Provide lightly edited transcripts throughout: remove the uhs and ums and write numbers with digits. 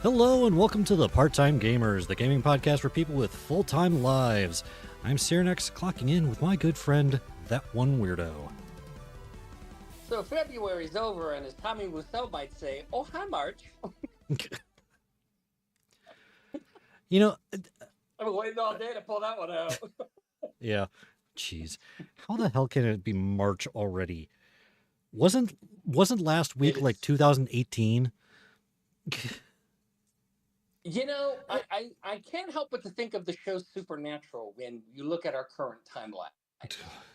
Hello and welcome to the Part-Time Gamers, the gaming podcast for people with full-time lives. I'm Cyranex, clocking in with my good friend, That One Weirdo. So February's over, and as Tommy Wiseau might say, "Oh, hi, March." You know, I've been waiting all day to pull that one out. yeah, jeez, how the hell can it be March already? Wasn't last week like 2018? You know, I can't help but to think of the show Supernatural when you look at our current timeline.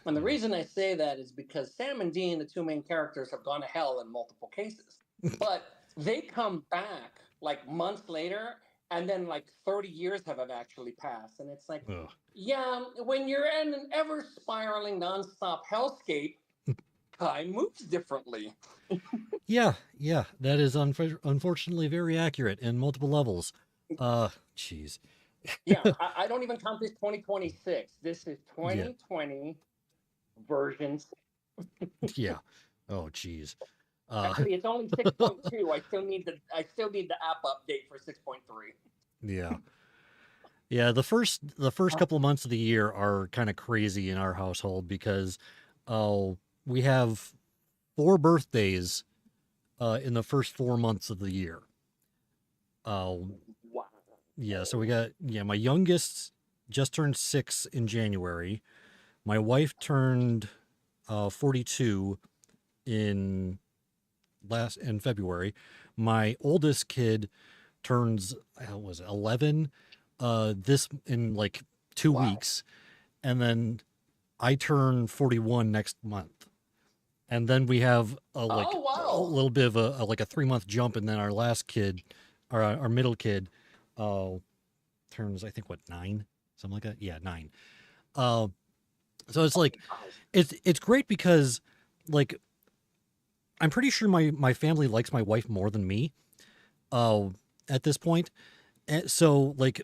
And the reason I say that is because Sam and Dean, the two main characters, have gone to hell in multiple cases. But they come back like months later, and then like 30 years have actually passed. And it's like, Ugh. yeah, when you're in an ever spiraling nonstop hellscape, time moves differently. Yeah, that is unfortunately very accurate in multiple levels. Jeez. Yeah, I don't even count this 2026. This is Yeah, 2020 versions. yeah. Oh, jeez. Actually, it's only 6.2. I still need the app update for 6.3. Yeah. Yeah, the first couple of months of the year are kind of crazy in our household because we have four birthdays in the first 4 months of the year. Uh Wow. yeah, so we got my youngest just turned 6 in January. My wife turned 42 in February. My oldest kid turns was it 11 this in like 2 Wow. weeks, and then I turn 41 next month. And then we have Oh, a wow. little bit of a 3 month jump, and then our last kid, our middle kid, uh turns, I think, what, 9, something like that. Yeah, 9. Uh, so it's Oh, like my gosh. it's great because, like, I'm pretty sure my family likes my wife more than me. Uh, at this point, and so, like,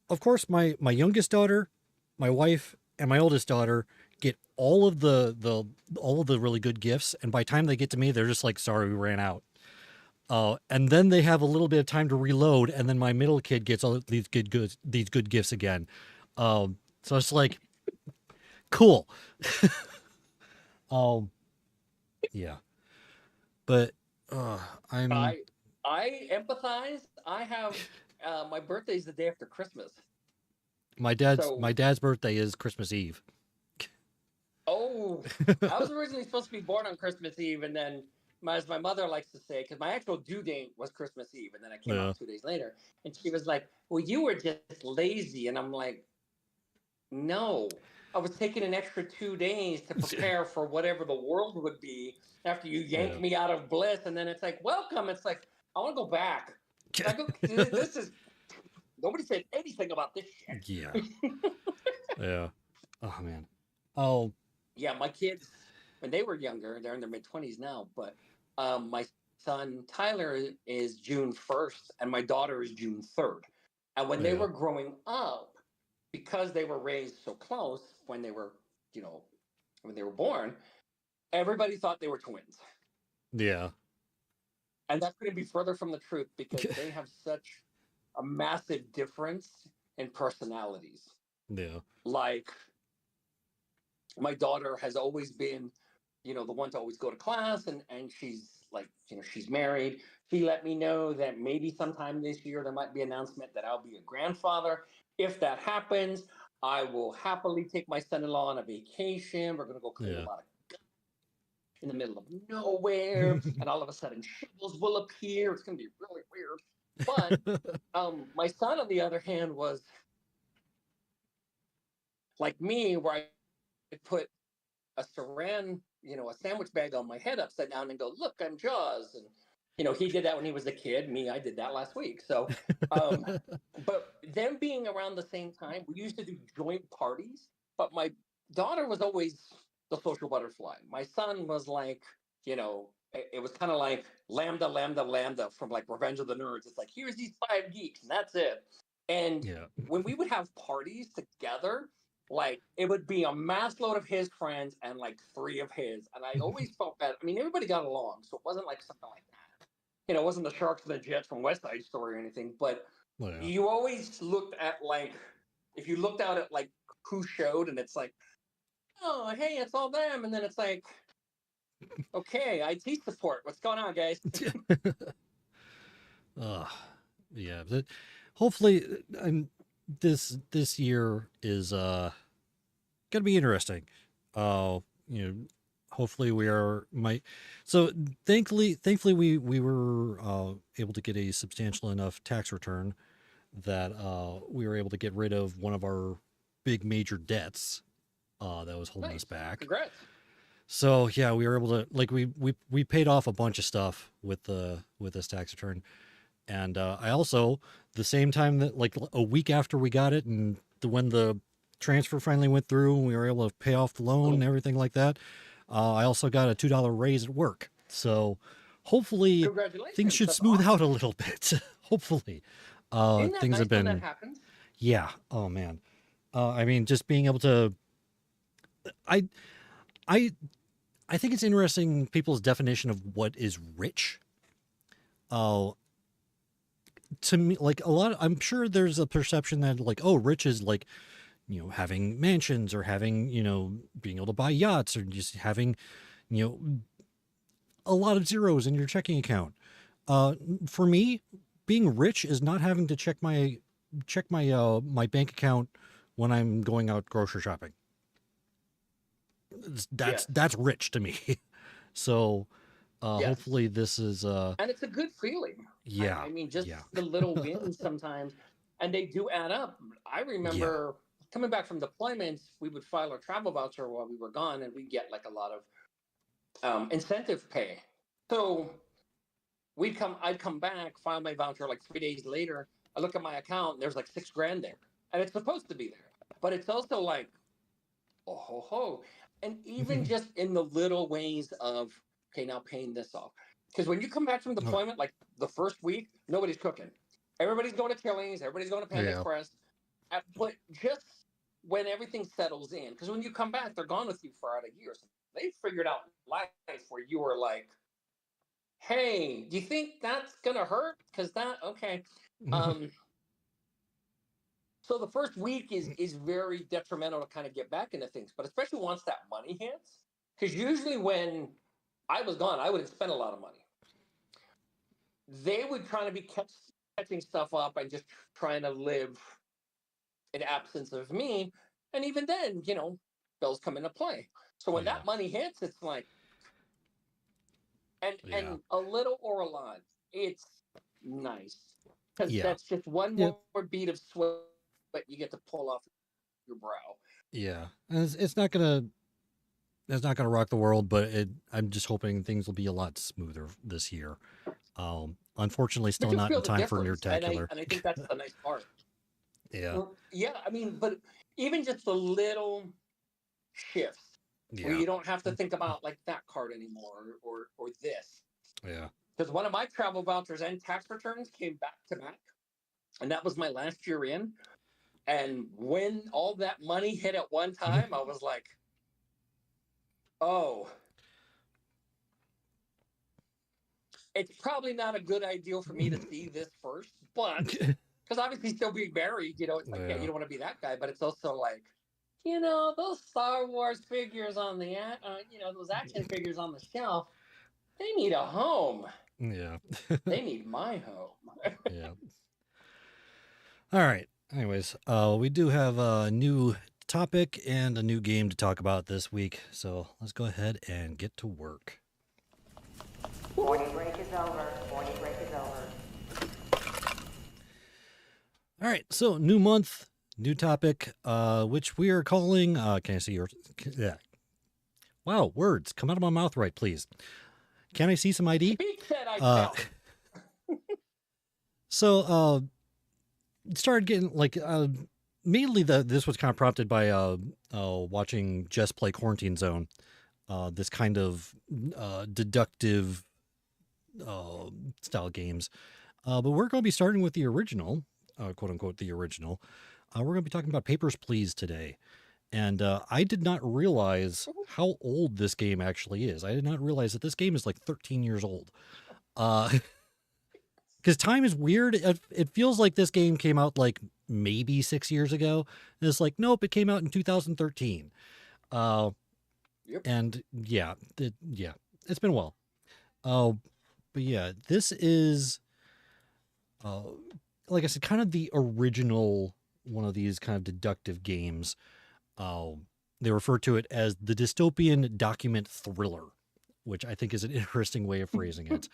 of course, my youngest daughter, my wife, and my oldest daughter get all of the really good gifts, and by the time they get to me, they're just like, sorry, we ran out. And then they have a little bit of time to reload, and then my middle kid gets all these good gifts again. So it's like, cool. Um, yeah, but uh, I'm I I empathize. I have my birthday's the day after Christmas. my So, dad's birthday is Christmas Eve. oh, I was originally supposed to be born on Christmas Eve, and then, as my mother likes to say, because my actual due date was Christmas Eve, and then I came Yeah, out 2 days later, and she was like, "Well, you were just lazy," and I'm like, "No, I was taking an extra 2 days to prepare for whatever the world would be after you yank yeah, me out of bliss," and then it's like, "Welcome." It's like, I want to go back. Can I go? This is nobody said anything about this yeah, shit. yeah. Oh man. Oh Yeah, my kids, when they were younger, they're in their mid 20s now, but my son Tyler is June 1st, and my daughter is June 3rd. And when they yeah, were growing up, because they were raised so close when they were, you know, when they were born, everybody thought they were twins. yeah, And that couldn't be further from the truth because they have such a massive difference in personalities. yeah, Like, my daughter has always been, the one to always go to class, and she's like, she's married. She let me know that maybe sometime this year there might be an announcement that I'll be a grandfather. If that happens, I will happily take my son-in-law on a vacation. We're going to go clear a yeah. lot of in the middle of nowhere, and all of a sudden shovels will appear. It's going to be really weird. But my son, on the other hand, was like me, where I put a saran, a sandwich bag on my head upside down and go, "Look, I'm Jaws." And he did that when he was a kid. Me, I did that last week. So, um, but them being around the same time, we used to do joint parties. But my daughter was always the social butterfly. My son was like, it was kind of like Lambda, Lambda, Lambda from like Revenge of the Nerds. It's like, here's these five geeks, and that's it. And Yeah. when we would have parties together, like, it would be a mass load of his friends and like three of his, and I always felt bad. I mean, everybody got along, so it wasn't like something like that. it wasn't the Sharks and the Jets from West Side Story or anything, but Oh, yeah. you always looked at like, if you looked out at like who showed, and it's like, oh, hey, it's all them, and then it's like, okay, IT support, what's going on, guys? uh, yeah. But hopefully, this year is gonna be interesting. You know, hopefully we are might. So thankfully we were able to get a substantial enough tax return that we were able to get rid of one of our big major debts that was holding us Nice, back. congrats. So yeah, we were able to like we paid off a bunch of stuff with this tax return, and I also the same time that like a week after we got it and when the transfer finally went through and we were able to pay off the loan and everything like that, I also got a $2 raise at work. So hopefully things Congratulations, should that's smooth out awesome. a little bit. Hopefully, Isn't that things have nice when that been happens? yeah. Oh man, I mean just being able to I I I think it's interesting people's definition of what is rich. Uh, to me, like a lot, I'm sure there's a perception that like, oh, rich is like, having mansions or having, being able to buy yachts or just having, you know, a lot of zeros in your checking account. For me, being rich is not having to check my bank account when I'm going out grocery shopping. That's Yes, that's rich to me. So yes. hopefully this is And it's a good feeling. yeah, I mean, just yeah. the little wins sometimes, and they do add up. I Yeah. remember coming back from deployments, we would file our travel voucher while we were gone, and we get like a lot of incentive pay. So I'd come back, file my voucher like 3 days later. I look at my account, and there's like 6 grand there, and it's supposed to be there, but it's also like, oh ho ho, and even just in the little ways of, okay, now paying this off, because when you come back from Oh, deployment, like the first week, nobody's cooking, everybody's going to Chili's, everybody's going to Panda yeah. Express, but just when everything settles in, because when you come back, they're gone with you for out a year, so they figured out life where you were like, hey, do you think that's gonna hurt? Because that, okay. Um, so the first week is very detrimental to kind of get back into things, but especially once that money hits, because usually when I was gone, I wouldn't spend a lot of money. They would try to be catching stuff up and just trying to live in absence of me, and even then, bills come into play. So when Yeah. that money hits, it's like, and Yeah. and a little or a lot, it's nice because Yeah. that's just one Yep. more bead of sweat you get to pull off your brow. Yeah. And it's not gonna rock the world, but I'm just hoping things will be a lot smoother this year. Unfortunately, But still you'll not in feel the time for difference, and I Nerdtacular. and I think that's the nice part. Yeah. Yeah, I mean, but even just the little shifts where Yeah. you don't have to think about like that card anymore, or this. Yeah. Because one of my travel vouchers and tax returns came back to back, and that was my last year in. And when all that money hit at one time, I was like, oh, it's probably not a good idea for me to see this first, but because obviously still being married, it's like, yeah, you Yeah. don't want to be that guy, but it's also like, those Star Wars figures on those action figures on the shelf, they need a home. Yeah. They need my home. Yeah. All right. Anyways, we do have a new topic and a new game to talk about this week, so let's go ahead and get to work. Morning break is over. Morning break is over. All right, so new month, new topic, which we are calling. Can I see your? Yeah. Wow, words come out of my mouth right, please. Can I see some ID? Pete said I Uh, felt. so started getting like mainly this was kind of prompted by watching Just Play Quarantine Zone. This kind of deductive style games. But we're going to be starting with the original, quote unquote, the original. We're going to be talking about Papers, Please today. And I did not realize how old this game actually is. I did not realize that this game is like 13 years old. Uh, because time is weird. It feels like this game came out like maybe 6 years ago. And it's like, nope, it came out in 2013. Uh, Yep. and yeah, it's been a while. But yeah, this is, uh, like I said, kind of the original one of these kind of deductive games. Uh, they refer to it as the dystopian document thriller, which I think is an interesting way of phrasing it.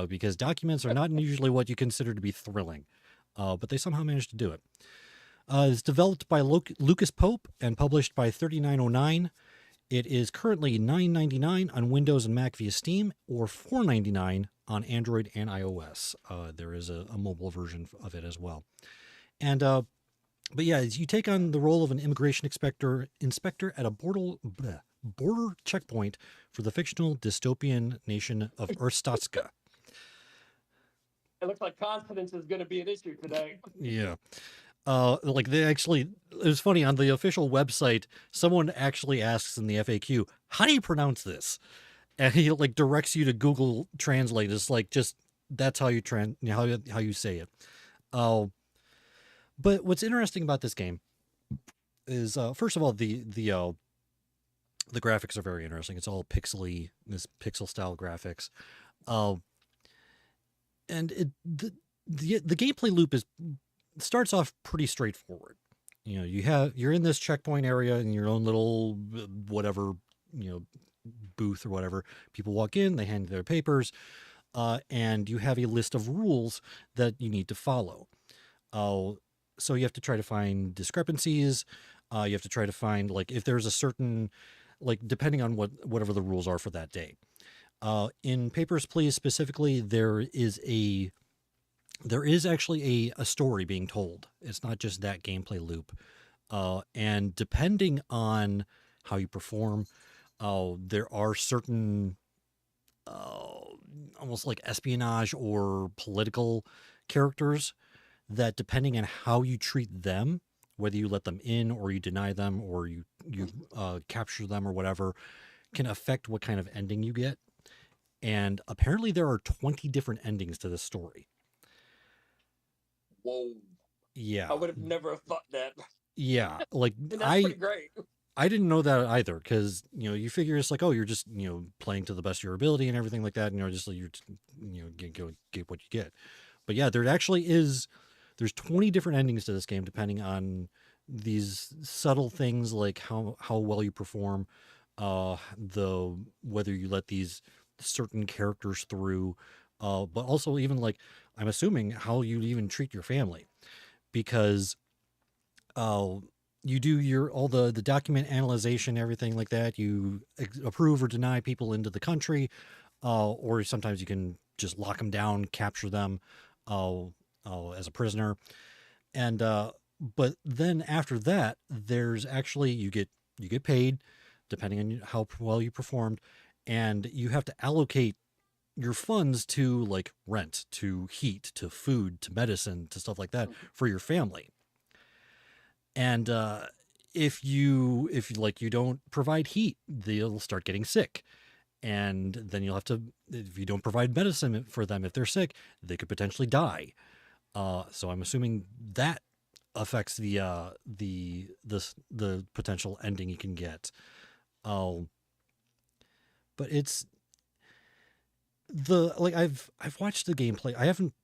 Because documents are not usually what you consider to be thrilling, but they somehow managed to do it. It's developed by Lucas Pope and published by 3909. It is currently $9.99 on Windows and Mac via Steam, or $4.99 on Android and iOS. There is a mobile version of it as well. And but yeah, you take on the role of an immigration inspector at a border checkpoint for the fictional dystopian nation of Urstatska. It looks like confidence is going to be an issue today. Yeah. Like they actually, it was funny on the official website, someone actually asks in the FAQ, how do you pronounce this? And he like directs you to Google Translate. It's like, just, that's how you how you say it. But what's interesting about this game is, first of all, the graphics are very interesting. It's all pixely, this pixel style graphics. And the gameplay loop starts off pretty straightforward. You know, you're in this checkpoint area in your own little whatever, booth or whatever. People walk in, they hand you their papers, and you have a list of rules that you need to follow. So you have to try to find discrepancies. You have to try to find, like, if there's a certain, like, depending on whatever the rules are for that day. In Papers, Please specifically, there is actually a story being told. It's not just that gameplay loop. And depending on how you perform, there are certain almost like espionage or political characters that, depending on how you treat them, whether you let them in or you deny them or you capture them or whatever, can affect what kind of ending you get. And apparently there are 20 different endings to this story. Whoa. Yeah. I would have never thought that. Yeah. Like, And that's pretty great. I didn't know that either, because, you figure it's like, oh, you're just, playing to the best of your ability and everything like that. Just like get what you get. But yeah, there's 20 different endings to this game, depending on these subtle things like how well you perform, whether you let these certain characters through, but also even, like, I'm assuming how you even treat your family, because you do all the document analyzation, everything like that. You approve or deny people into the country, or sometimes you can just lock them down, capture them as a prisoner. And but then after that, there's actually, you get paid depending on how well you performed, and you have to allocate your funds to, like, rent, to heat, to food, to medicine, to stuff like that for your family. And if you don't provide heat, they'll start getting sick. And then you'll have to, if you don't provide medicine for them, if they're sick, they could potentially die. So I'm assuming that affects the potential ending you can get. But it's I've watched the gameplay.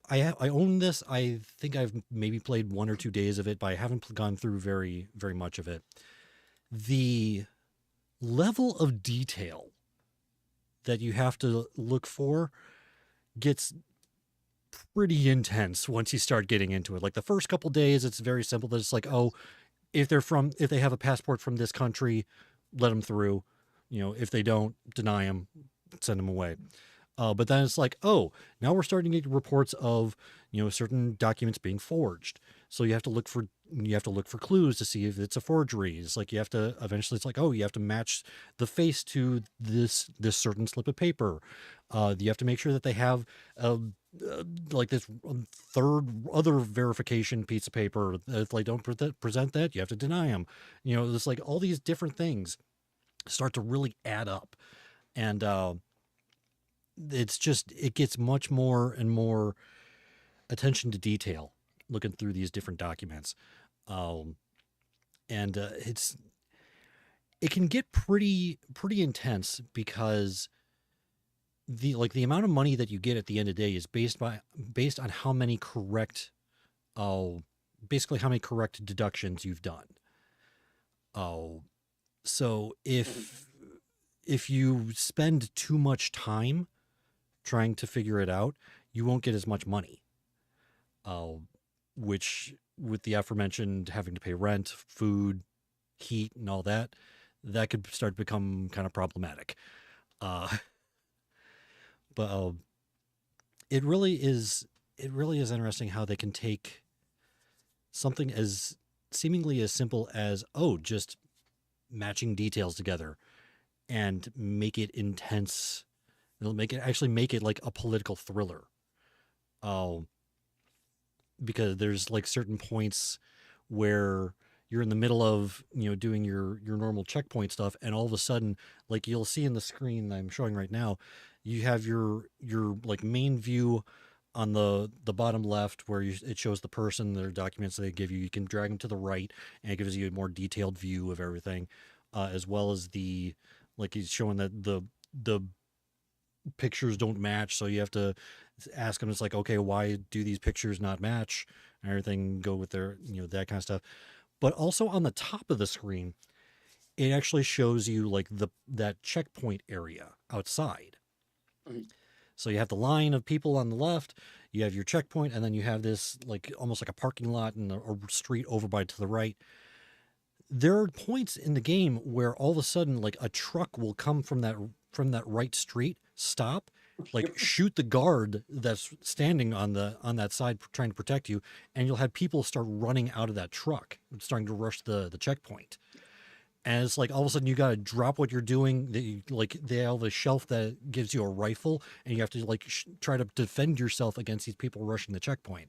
I own this. I think I've maybe played 1 or 2 days of it, but I haven't gone through very, very much of it. The level of detail that you have to look for gets pretty intense once you start getting into it. Like, the first couple days, it's very simple. It's like, oh, if they have a passport from this country, let them through. If they don't, deny them, send them away. But then it's like, oh, now we're starting to get reports of, certain documents being forged. So you have to look for clues to see if it's a forgery. It's like, eventually it's like, oh, you have to match the face to this certain slip of paper. You have to make sure that they have like this third other verification piece of paper. If they don't present that, you have to deny them. It's like all these different things start to really add up. And it gets much more and more attention to detail looking through these different documents. Um, and it can get pretty intense because the amount of money that you get at the end of the day is based on how many correct oh basically how many correct deductions you've done. Oh, so if you spend too much time trying to figure it out, you won't get as much money. Uh, which with the aforementioned having to pay rent, food, heat, and all that, that could start to become kind of problematic. Uh, but it really is interesting how they can take something as seemingly as simple as just matching details together and make it intense. They'll make it like a political thriller. Oh, because there's like certain points where you're in the middle of doing your normal checkpoint stuff, and all of a sudden, like you'll see in the screen I'm showing right now, you have your like main view on the bottom left where it shows the person, their documents they give you. You can drag them to the right, and it gives you a more detailed view of everything, as well as like he's showing that the pictures don't match, so you have to ask them. It's like, okay, why do these pictures not match, and everything go with their that kind of stuff. But also on the top of the screen, it actually shows you like that checkpoint area outside. So you have the line of people on the left, you have your checkpoint, and then you have this like almost like a parking lot and a street over by to the right. There are points in the game where all of a sudden like a truck will come from that right street, stop, like shoot the guard that's standing on that side trying to protect you, and you'll have people start running out of that truck, starting to rush the checkpoint. And it's like all of a sudden you got to drop what you're doing. They have a shelf that gives you a rifle, and you have to like try to defend yourself against these people rushing the checkpoint.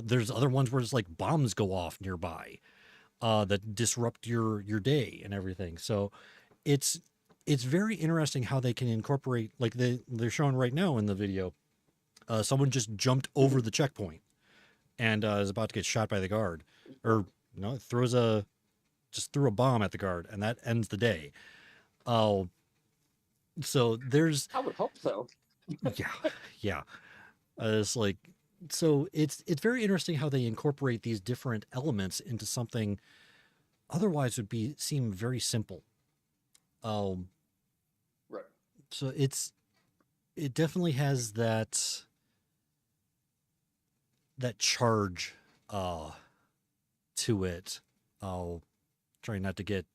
There's other ones where it's like bombs go off nearby that disrupt your day and everything. So it's very interesting how they can incorporate, like they're showing right now in the video. Someone just jumped over the checkpoint and is about to get shot by the guard, or threw a bomb at the guard, and that ends the day. Oh, so there's I would hope so. yeah. It's like, so it's very interesting how they incorporate these different elements into something otherwise would seem very simple. Right. So it definitely has that charge to it. I'll try not to get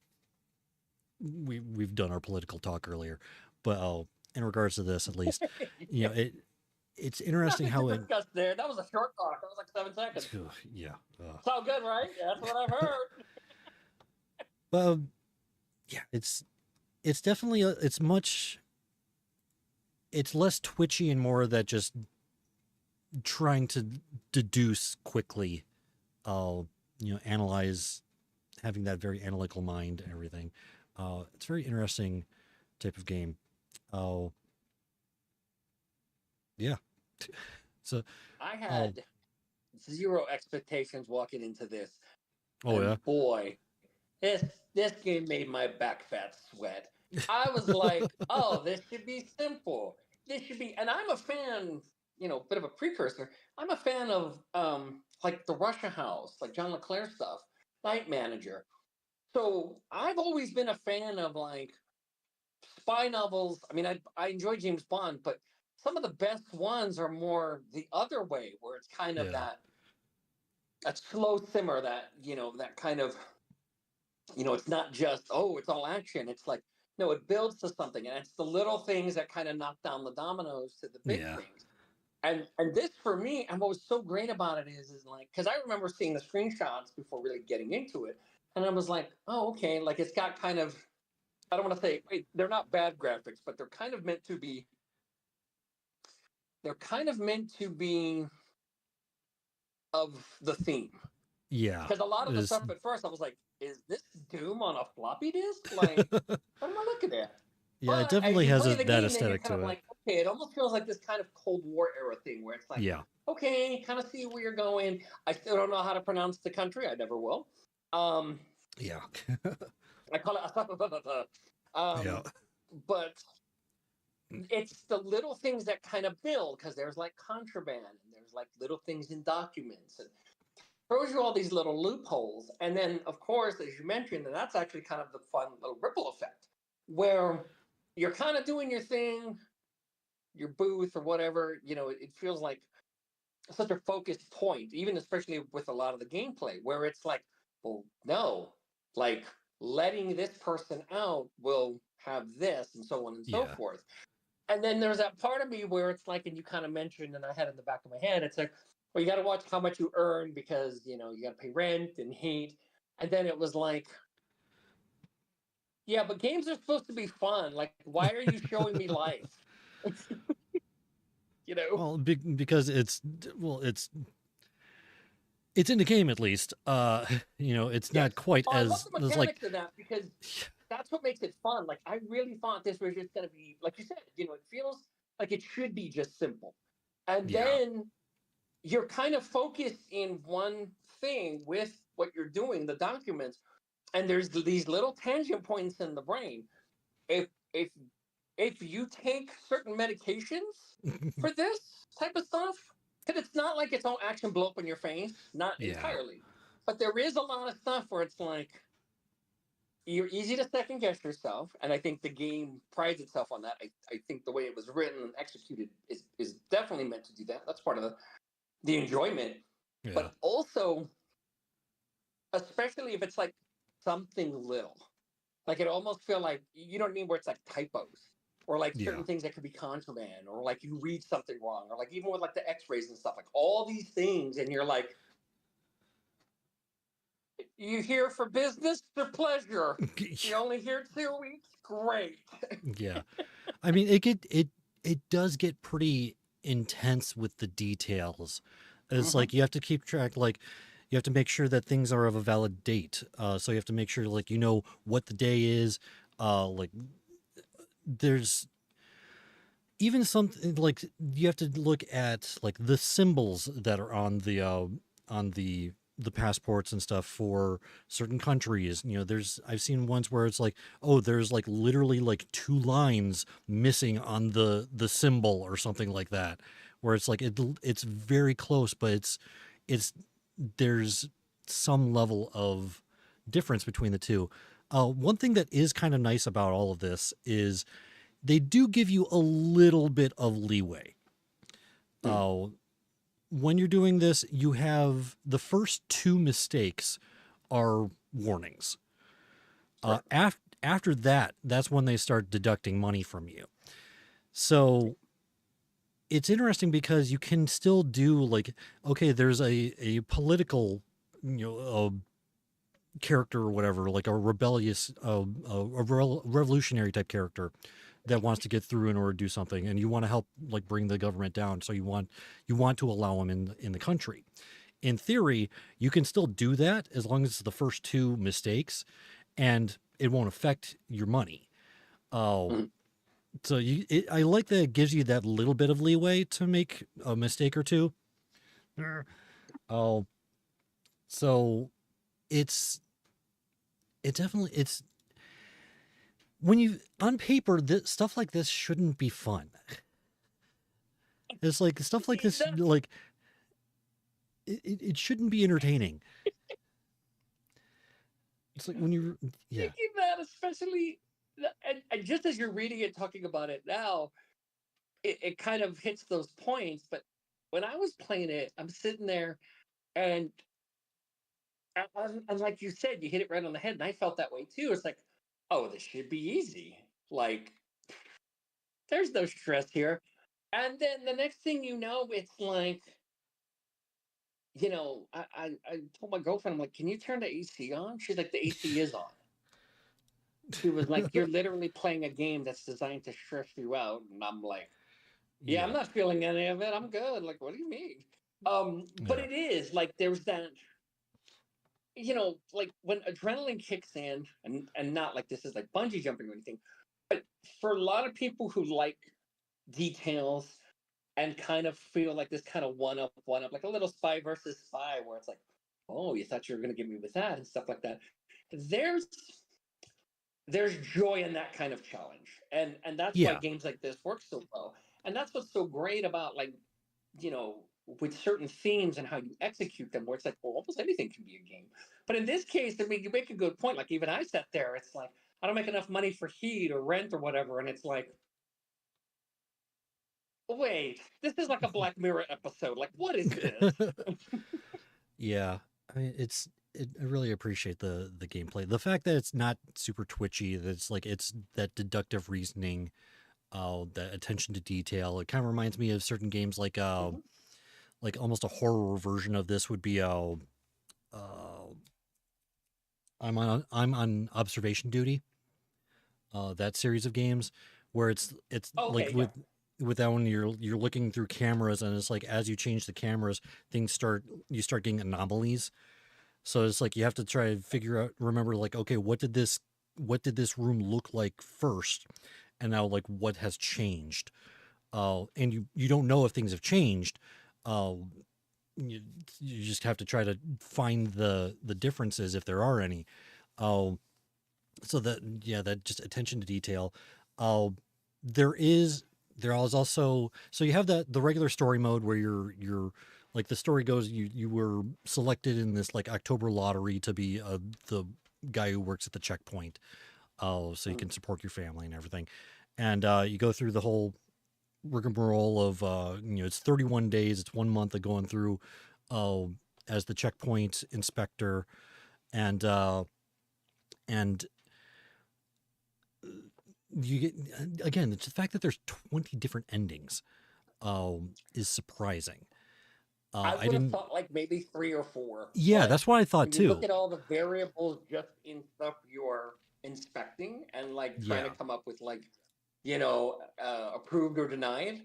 we've done our political talk earlier, but in regards to this at least, it's interesting how it discussed there. That was a short talk. That was like 7 seconds. yeah. It's all good, right? Yeah, that's what I've heard. Well, yeah, it's definitely it's less twitchy and more that just trying to deduce quickly, analyze, having that very analytical mind and everything. It's a very interesting type of game. Yeah. So I had zero expectations walking into this. Oh, and yeah. Boy, this game made my back fat sweat. I was like, oh, this should be simple. This should be, and I'm a fan, bit of a precursor. I'm a fan of like the Russia House, like John LeClaire stuff, Night Manager. So I've always been a fan of like spy novels. I mean, I enjoy James Bond, but some of the best ones are more the other way, where it's kind of Yeah. that slow simmer, that kind of, it's not just, oh, it's all action. It's like, no, it builds to something, and it's the little things that kind of knock down the dominoes to the big Yeah. things. And this for me, and what was so great about it is like, because I remember seeing the screenshots before really getting into it, and I was like, oh, okay, like it's got kind of, I don't want to say they're not bad graphics, but they're kind of meant to be. They're kind of meant to be of the theme. Yeah. Because a lot of the stuff at first, I was like, is this Doom on a floppy disk? Like, what am I looking at? Yeah, but it definitely has that that aesthetic to it. Like, okay, it almost feels like this kind of Cold War era thing where it's like, Yeah. okay, kind of see where you're going. I still don't know how to pronounce the country. I never will. Um, Yeah. I call it Yeah. but it's the little things that kind of build because there's like contraband and there's like little things in documents and throws you all these little loopholes. And then, of course, as you mentioned, and that's actually kind of the fun little ripple effect where you're kind of doing your thing, your booth or whatever. It feels like such a focused point, even especially with a lot of the gameplay, where it's like, well, no, like letting this person out will have this, and so on and so Yeah. forth. And then there's that part of me where it's like, and you kind of mentioned, and I had it in the back of my head, it's like, well, you got to watch how much you earn because you got to pay rent and heat. And then it was like, yeah, but games are supposed to be fun. Like, why are you showing me life? you know? Well, because well, it's in the game at least. It's Yes. not quite Oh, I love as the it's like mechanics of that because that's what makes it fun. Like, I really thought this was just going to be, like you said, it feels like it should be just simple. And yeah. then you're kind of focused in one thing with what you're doing, the documents, and there's these little tangent points in the brain. If if if you take certain medications for this type of stuff, because it's not like it's all action blow up in your face, not Yeah. entirely, but there is a lot of stuff where it's like you're easy to second guess yourself, and I think the game prides itself on that. I think the way it was written and executed is definitely meant to do that. That's part of the enjoyment, Yeah. but also especially if it's like something little. Like it almost feel like you know what I mean, where it's like typos or like Yeah. certain things that could be contraband or like you read something wrong or like even with like the X-rays and stuff, like all these things, and you're like, you here for business or pleasure? You only here 2 weeks? Great. Yeah. I mean, it does get pretty intense with the details. It's Mm-hmm. like you have to keep track, like you have to make sure that things are of a valid date. So you have to make sure, like, what the day is. Like there's even something like you have to look at like the symbols that are on the passports and stuff for certain countries. There's I've seen ones where it's like, oh, there's like literally like two lines missing on the symbol or something like that, where it's like it's very close, but it's there's some level of difference between the two. One thing that is kind of nice about all of this is they do give you a little bit of leeway. Mm. Uh, when you're doing this, you have the first two mistakes are warnings. Right. After that, that's when they start deducting money from you. So it's interesting because you can still do like, okay, there's a political, character or whatever, like a rebellious, revolutionary type character that wants to get through in order to do something, and you want to help like bring the government down. So you want to allow them in the country. In theory, you can still do that as long as it's the first two mistakes, and it won't affect your money. Oh, Mm. so I like that it gives you that little bit of leeway to make a mistake or two. Oh, so it's it's when you on paper stuff like this shouldn't be fun. It's like stuff like this, That's like it shouldn't be entertaining. It's like when you, yeah, thinking that, especially, and just as you're reading it, talking about it now, it kind of hits those points. But when I was playing it, I'm sitting there and and like you said, you hit it right on the head, and I felt that way too. It's like, oh, this should be easy. Like, there's no stress here. And then the next thing you know, it's like, I told my girlfriend, I'm like, can you turn the AC on? She's like, the AC is on. She was like, you're literally playing a game that's designed to stress you out. And I'm like, yeah, I'm yeah, not feeling any of it. I'm good. Like, what do you mean? But yeah, it is like there's that, like when adrenaline kicks in, and not like this is like bungee jumping or anything, but for a lot of people who like details, and kind of feel like this kind of one up, like a little spy versus spy, where it's like, oh, you thought you were going to get me with that and stuff like that. There's there's joy in that kind of challenge, and that's why Yeah. games like this work so well. And that's what's so great about, like, with certain themes and how you execute them, where it's like, well, almost anything can be a game. But in this case, I mean, you make a good point. Like, even I sat there, it's like, I don't make enough money for heat or rent or whatever, and it's like, wait, this is like a Black Mirror episode. Like, what is this? Yeah, I mean, I really appreciate the gameplay. The fact that it's not super twitchy, that it's that deductive reasoning, that attention to detail. It kind of reminds me of certain games Mhm. like almost a horror version of this would be I'm on observation duty. That series of games where it's like Okay, yeah. with that one you're looking through cameras, and it's like as you change the cameras, you start getting anomalies. So it's like you have to try to figure out, remember, like, okay, what did this room look like first, and now like what has changed. And you don't know if things have changed. Uh, you, you just have to try to find the differences if there are any. Uh, so that, yeah, that just attention to detail. Uh, there is there is also, so you have the regular story mode where you're like, the story goes, you were selected in this like October lottery to be the guy who works at the checkpoint. Oh, so you Mm. can support your family and everything. And you go through the whole rigmarole of it's 31 days, it's 1 month of going through uh, as the checkpoint inspector. And uh and you get, again, it's the fact that there's 20 different endings is surprising. I I would have didn't. thought like maybe three or four, Yeah, but that's what I thought when you look too. at all the variables just in stuff you're inspecting and like trying to Yeah. come up with, like, approved or denied,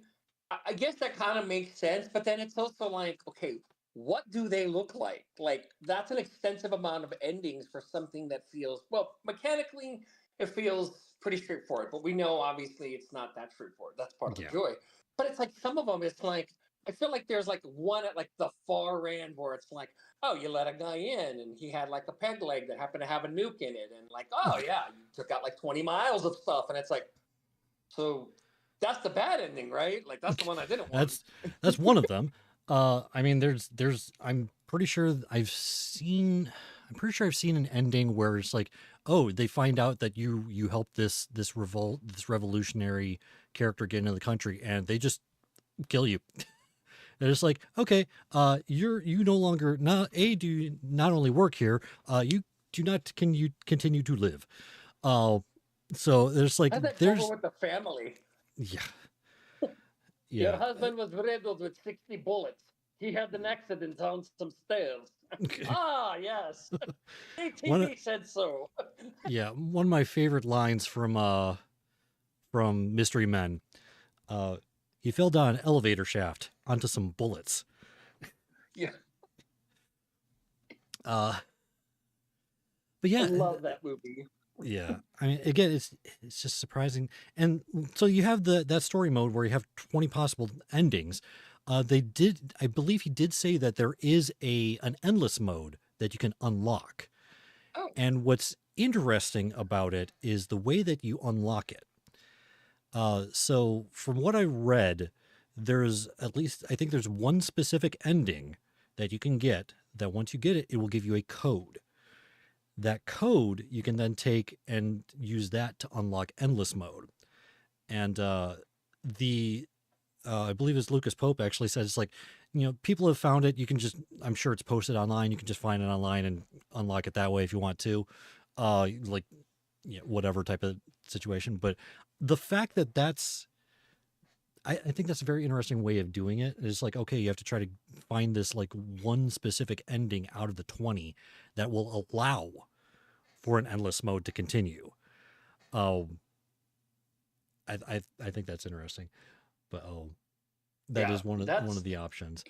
I guess that kind of makes sense. But then it's also like, okay, what do they look like? Like, that's an extensive amount of endings for something that feels, well, mechanically it feels pretty straightforward, but we know obviously it's not that straightforward. That's part of the Yeah. joy. But it's like some of them, it's like, I feel like there's like one at like the far end where it's like, oh, you let a guy in and he had like a peg leg that happened to have a nuke in it, and like, oh yeah, you took out like 20 miles of stuff, and it's like, so that's the bad ending, right? Like, that's the one I didn't want. that's that's one of them. I mean, there's I'm pretty sure I've seen an ending where it's like, oh, they find out that you helped this revolutionary character get into the country, and they just kill you. And it's like, okay, you no longer, not a do you not only work here, you do not, can you continue to live. Uh, so there's like, How's that over there's, with the family? yeah, Your yeah. husband was riddled with 60 bullets. He had an accident on some stairs. Ah, yes. One, ATV said so. yeah, one of my favorite lines from Mystery Men. Uh, he fell down an elevator shaft onto some bullets. Yeah, Uh, but I yeah, love that movie. yeah. I mean, again, it's just surprising. And so you have that story mode where you have 20 possible endings. I believe he did say that there is an endless mode that you can unlock. Oh, And what's interesting about it is the way that you unlock it. So from what I read, there's at least, I think there's one specific ending that you can get, that once you get it, it will give you a code. That code you can then take and use that to unlock endless mode. And the I believe it's Lucas Pope actually says, it's like, people have found it. You can just, I'm sure it's posted online. You can just find it online and unlock it that way if you want to. Like, whatever type of situation. But the fact that I think that's a very interesting way of doing it. It's like, okay, you have to try to find this like one specific ending out of the 20 that will allow for an endless mode to continue. Um, I think that's interesting, but that yeah, is one of the options.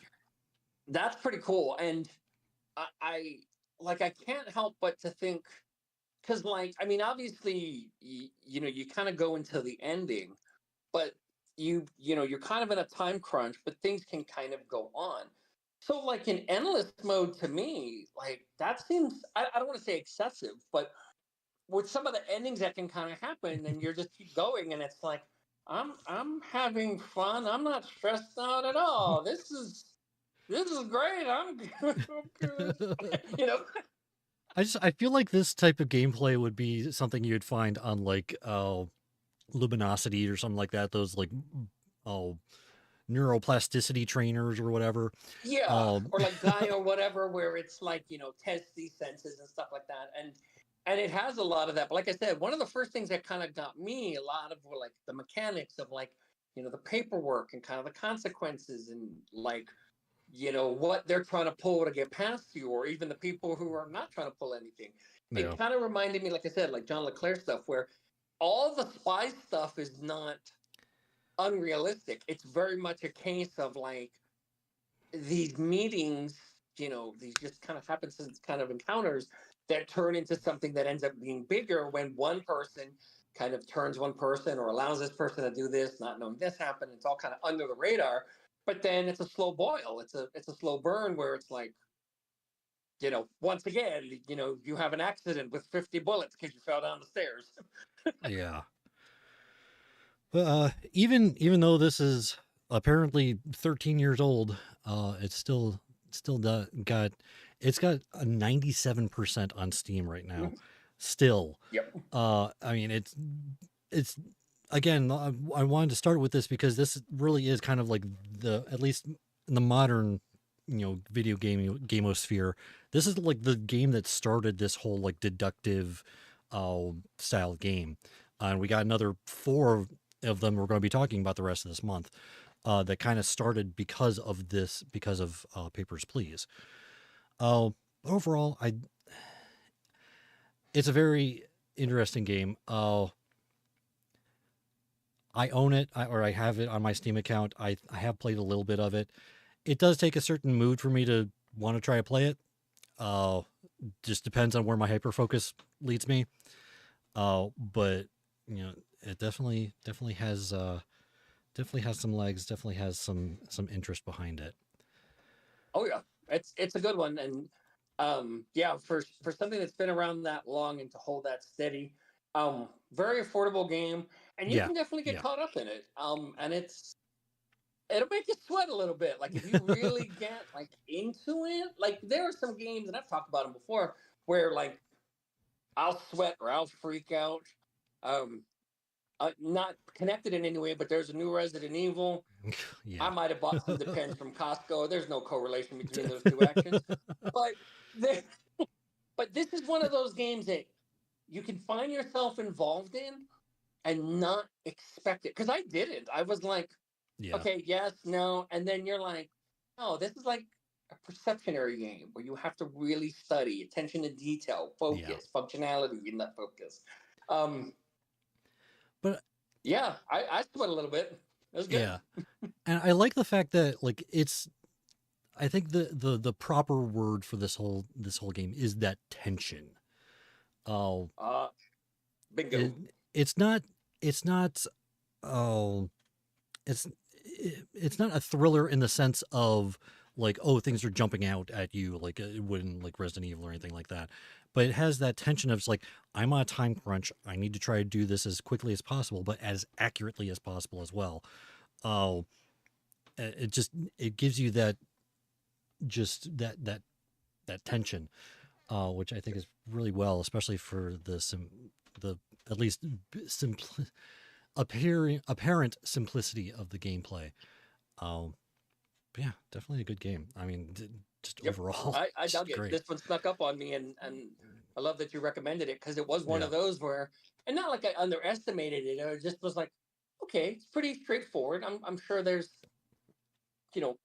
that's pretty cool. And I like, I can't help but to think, because, like, I mean, obviously, you kind of go into the ending, but you're kind of in a time crunch, but things can kind of go on. So like in endless mode to me, like that seems I don't want to say excessive, but with some of the endings that can kind of happen, and you're just keep going, and it's like I'm having fun. I'm not stressed out at all. This is great. I'm good. I'm good. You know. I feel like this type of gameplay would be something you'd find on like Luminosity or something like that. Those like oh neuroplasticity trainers or whatever. Yeah, Um, or like Guy or whatever, where it's like test these senses and stuff like that, and it has a lot of that. But like I said, one of the first things that kind of got me a lot of were like the mechanics of like the paperwork and kind of the consequences and like what they're trying to pull to get past you, or even the people who are not trying to pull anything. yeah, It kind of reminded me, like I said, like John LeClaire stuff, where all the spy stuff is not unrealistic. It's very much a case of like these meetings, these just kind of happenstance kind of encounters that turn into something that ends up being bigger when one person kind of turns one person or allows this person to do this, not knowing this happened. It's all kind of under the radar, but then it's a slow boil. It's a slow burn where it's like, once again, you have an accident with 50 bullets because you fell down the stairs. yeah. But even though this is apparently 13 years old, it's still got it's got a 97% on Steam right now. Still, Yep. I mean it's again. I wanted to start with this because this really is kind of like at least in the modern video gamosphere. This is like the game that started this whole like deductive style game. And we got another 4 of them we're going to be talking about the rest of this month that kind of started because of this, because of Papers, Please. Overall, it's a very interesting game. I own it, or I have it on my Steam account. I have played a little bit of it. It does take a certain mood for me to want to try to play it. Just depends on where my hyper focus leads me. But it definitely has some legs. Definitely has some interest behind it. Oh yeah, it's a good one, and yeah, for something that's been around that long and to hold that steady, very affordable game, and you Yeah, can definitely get yeah, caught up in it. And it'll make you sweat a little bit, like if you really get like into it. Like there are some games, and I've talked about them before, where like I'll sweat or I'll freak out. Um, not connected in any way, but there's a new Resident Evil. I yeah, might have bought some Depends from Costco. There's no correlation between those two actions. But the, but this is one of those games that you can find yourself involved in and not expect it. Because I didn't. I was like, yeah, okay, yes, no. And then you're like, oh, this is like a perceptionary game where you have to really study attention to detail, yeah. focus, functionality in that focus. Um, But yeah, I sweat a little bit. It was good. yeah, and I like the fact that like it's. I think the proper word for this whole game is that tension. Oh, Bingo. it it's not it's not oh it's it's not a thriller in the sense of like, oh, things are jumping out at you like it would in like Resident Evil or anything like that, but it has that tension of like, I'm on a time crunch, I need to try to do this as quickly as possible but as accurately as possible as well. Oh, it gives you that, just that tension, which I think is really well, especially for the at least simpl- apparent simplicity of the gameplay. Um, but yeah, definitely a good game. I mean, just Yep, overall, I just dug it. great. This one snuck up on me, and I love that you recommended it because it was one Yeah, of those where, and not like I underestimated it. It just was like, okay, it's pretty straightforward. I'm sure there's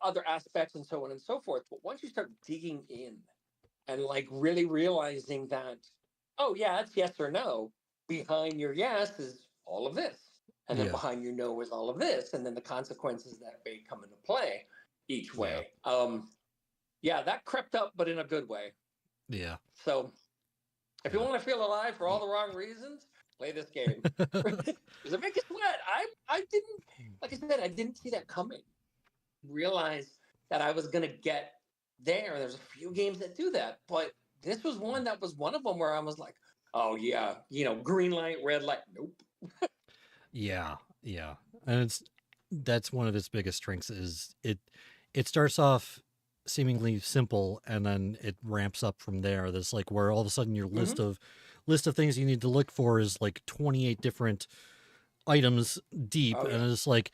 other aspects and so on and so forth. But once you start digging in and like really realizing that, oh yeah, it's yes or no. Behind your yes is all of this, and then yeah, behind your no is all of this, and then the consequences that may come into play each yeah, way. Yeah, that crept up, but in a good way. yeah, So if you yeah. want to feel alive for all the wrong reasons, play this game. Does it make you sweat? I didn't, like I said, I didn't see that coming. Realize that I was gonna get there. There's a few games that do that, but this was one that was one of them where I was like, oh yeah, green light, red light. Nope. Yeah, yeah, and that's one of its biggest strengths is it starts off seemingly simple and then it ramps up from there. That's like where all of a sudden your list of things you need to look for is like 28 different items deep, Oh yeah. and it's like,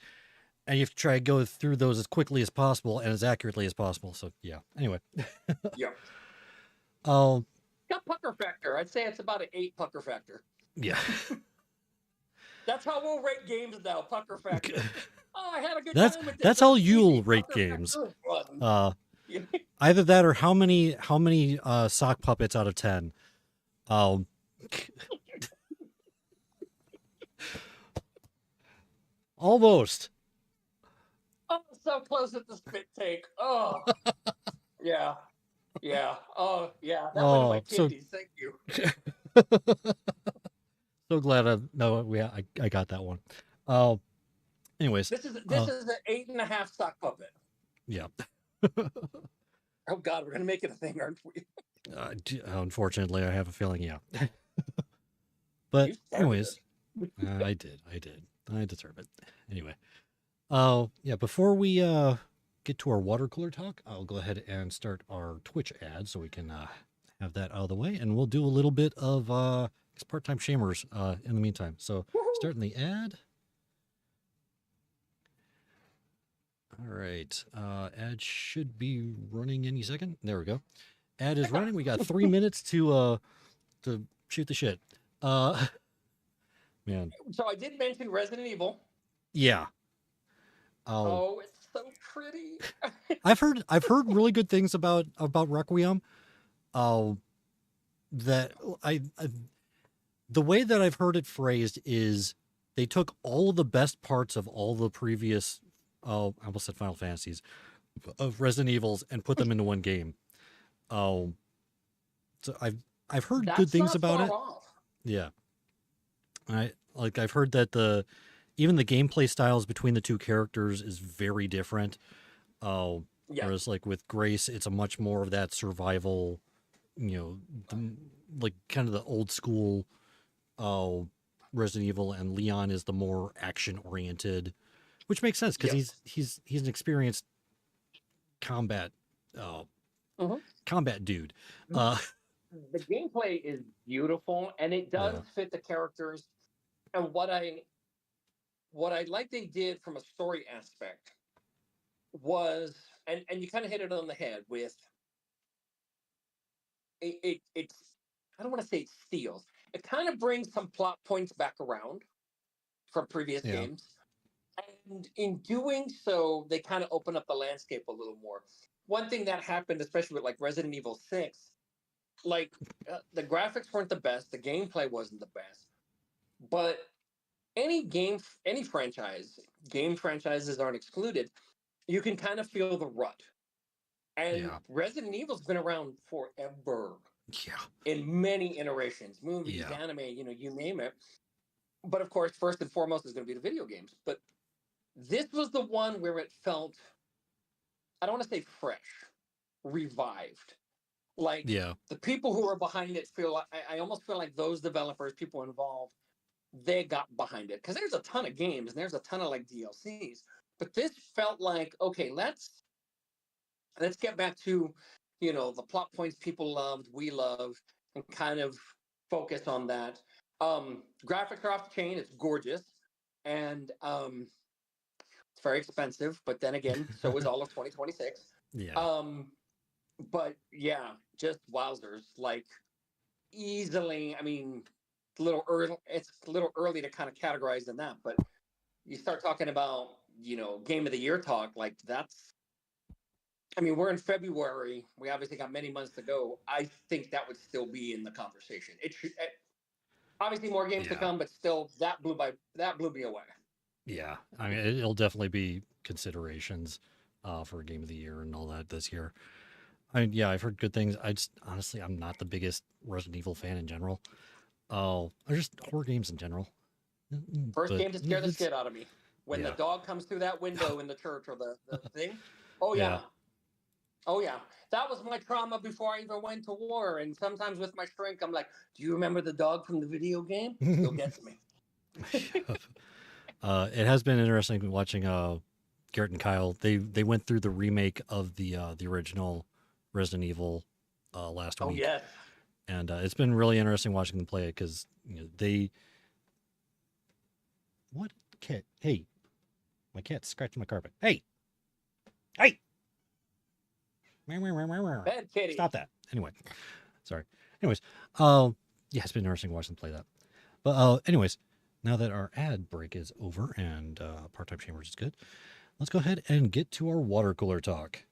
and you have to try to go through those as quickly as possible and as accurately as possible. So yeah. Anyway, Yeah. oh Got pucker factor. I'd say it's about an 8 pucker factor. yeah, That's how we'll rate games now. Pucker factor. Oh, I had a good that's time with this. that's That how was you'll easy. rate Pucker games. factor was fun. Yeah. Either that or how many sock puppets out of 10. Almost. Oh, so close at the spit take. Oh, yeah. Yeah. Oh, yeah. That went in my Oh, so kidneys. Thank you. so glad I got that one. Anyways, This is an 8.5 sock puppet. yeah. Oh God, we're gonna make it a thing, aren't we? Unfortunately, I have a feeling, yeah. But You started anyways, I did. I deserve it. Anyway, yeah. Before we get to our water cooler talk, I'll go ahead and start our Twitch ad so we can have that out of the way, and we'll do a little bit of part-time shamers in the meantime. So starting the ad. All right, ad should be running any second. There we go. Ad is running. We got 3 minutes to shoot the shit. Man. So I did mention Resident Evil. Yeah. Oh, it's so pretty. I've heard really good things about Requiem. That I the way that I've heard it phrased is they took all of the best parts of all the previous I almost said Final Fantasies of Resident Evils and put them into one game. So I've heard That's good things not about far it. off. Yeah. I've heard that even the gameplay styles between the two characters is very different. Yeah. Whereas like with Grace, it's a much more of that survival, like kind of the old school Resident Evil, and Leon is the more action oriented, which makes sense because Yes. he's an experienced combat combat dude. The gameplay is beautiful and it does fit the characters. And what I like they did from a story aspect was, and you kind of hit it on the head with it's, I don't want to say it steals. It kind of brings some plot points back around from previous games. And in doing so, they kind of open up the landscape a little more. One thing that happened, especially with like Resident Evil 6, like the graphics weren't the best, the gameplay wasn't the best, but any franchise, game franchises aren't excluded, you can kind of feel the rut. And Resident Evil's been around forever. Yeah. In many iterations, movies, anime, you name it. But of course, first and foremost is going to be the video games. But this was the one where it felt, I don't want to say fresh, revived. Like the people who are behind it feel, I almost feel like those developers, people involved, they got behind it. Because there's a ton of games and there's a ton of like DLCs. But this felt like, okay, let's get back to, the plot points people loved, we love, and kind of focus on that. Graphics are off the chain. It's gorgeous. And it's very expensive. But then again, so is all of 2026. Yeah. But yeah, just wowzers. Like easily, I mean, it's a little early to kind of categorize in that. But you start talking about, game of the year talk, like that's, I mean, we're in February. We obviously got many months to go. I think that would still be in the conversation. It should, obviously more games to come, but still that blew me away. Yeah. I mean, it'll definitely be considerations for Game of the Year and all that this year. I mean, yeah, I've heard good things. Honestly, I'm not the biggest Resident Evil fan in general. Oh, or just horror games in general. First But game to scare the it's shit out of me. When the yeah, dog comes through that window in the church or the thing. Oh yeah. yeah. Oh yeah. That was my trauma before I even went to war. And sometimes with my shrink, I'm like, do you remember the dog from the video game? Still gets me. It has been interesting watching Garrett and Kyle. They went through the remake of the original Resident Evil last Oh week, yes. and it's been really interesting watching them play it because they what cat? Hey, my cat's scratching my carpet. Hey, hey, meow, meow, meow, meow, meow. Bad kitty. Stop that. Anyway, sorry. Anyways, yeah, it's been interesting watching them play that. But anyways, now that our ad break is over and part-time chambers is good, let's go ahead and get to our water cooler talk.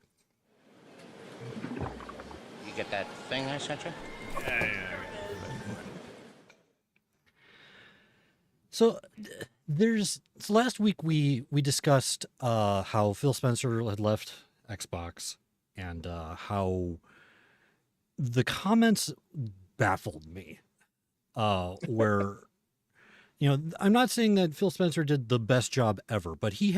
You get that thing I sent you? So last week we discussed how Phil Spencer had left Xbox and how the comments baffled me. Where I'm not saying that Phil Spencer did the best job ever, but he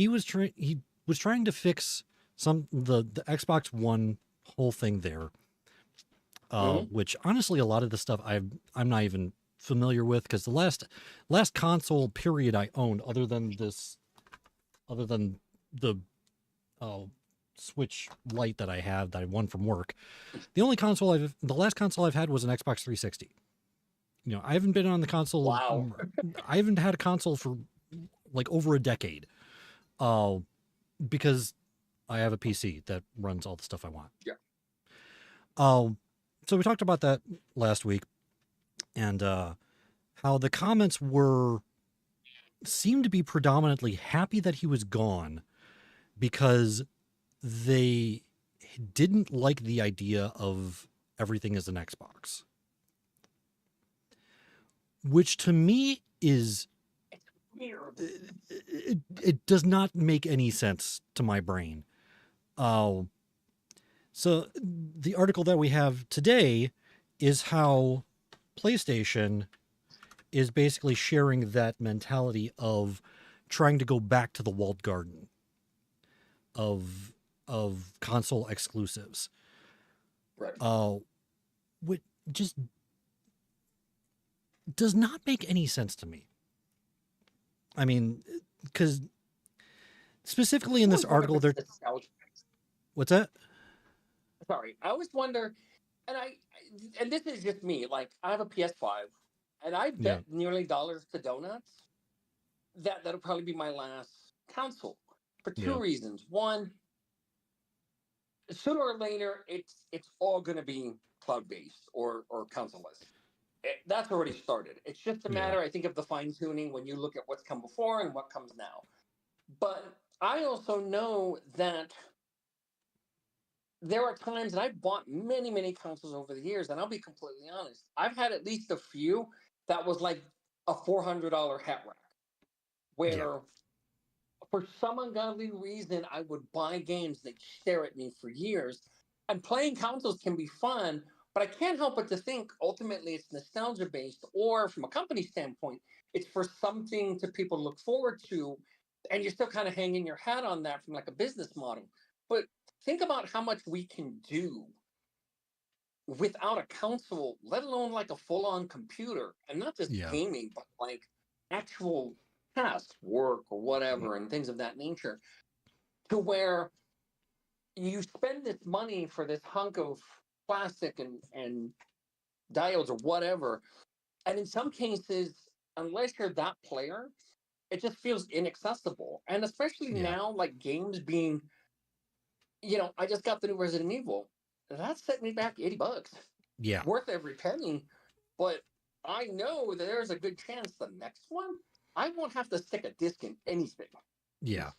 was trying to fix the Xbox One whole thing there. Which honestly, a lot of the stuff I'm not even familiar with because the last console period I owned, other than the Switch Lite that I have that I won from work, the last console I've had was an Xbox 360. I haven't been on the console. Wow. I haven't had a console for like over a decade, because I have a PC that runs all the stuff I want. Yeah. So we talked about that last week, and how the comments seemed to be predominantly happy that he was gone because they didn't like the idea of everything as an Xbox, which to me is Weird. it does not make any sense to my brain. So the article that we have today is how PlayStation is basically sharing that mentality of trying to go back to the walled garden of console exclusives. Right. Which just does not make any sense to me. I mean, because specifically in this article, what's that? Sorry, I always wonder, and this is just me. Like, I have a PS5, and I Yeah. bet nearly dollars to donuts that'll probably be my last console for two Yeah. reasons. One, sooner or later, it's all going to be cloud based or console-less. That's already started. It's just a matter, I think, of the fine tuning when you look at what's come before and what comes now. But I also know that there are times, and I've bought many, many consoles over the years, and I'll be completely honest, I've had at least a few that was like a $400 hat rack, where for some ungodly reason I would buy games that stare at me for years. And playing consoles can be fun, but I can't help but to think ultimately it's nostalgia based, or from a company standpoint, it's for something to people look forward to, and you're still kind of hanging your hat on that from like a business model. But think about how much we can do without a console, let alone like a full-on computer, and not just Yeah. gaming, but like actual tasks, work or whatever, and things of that nature, to where you spend this money for this hunk of plastic and diodes or whatever, and in some cases, unless you're that player, it just feels inaccessible. And especially Yeah. now, like games being, I just got the new Resident Evil. That set me back $80. Yeah. Worth every penny. But I know that there's a good chance the next one, I won't have to stick a disc in anything. Yeah.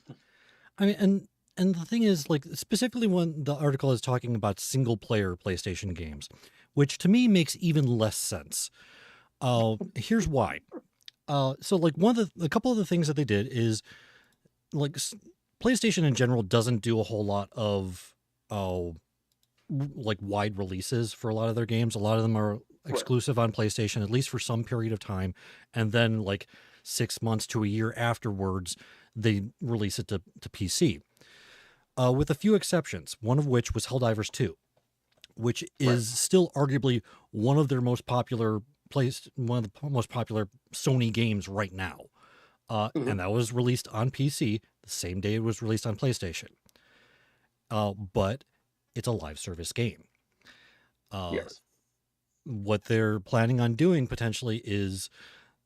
I mean, and the thing is, like, specifically when the article is talking about single player PlayStation games, which to me makes even less sense. Here's why. So like a couple of the things that they did is like PlayStation in general doesn't do a whole lot of like wide releases for a lot of their games. A lot of them are exclusive on PlayStation, at least for some period of time. And then like 6 months to a year afterwards, they release it to PC. With a few exceptions, one of which was Helldivers 2, which is still arguably one of their most popular one of the most popular Sony games right now. And that was released on PC the same day it was released on PlayStation. But it's a live service game. Yes. What they're planning on doing potentially is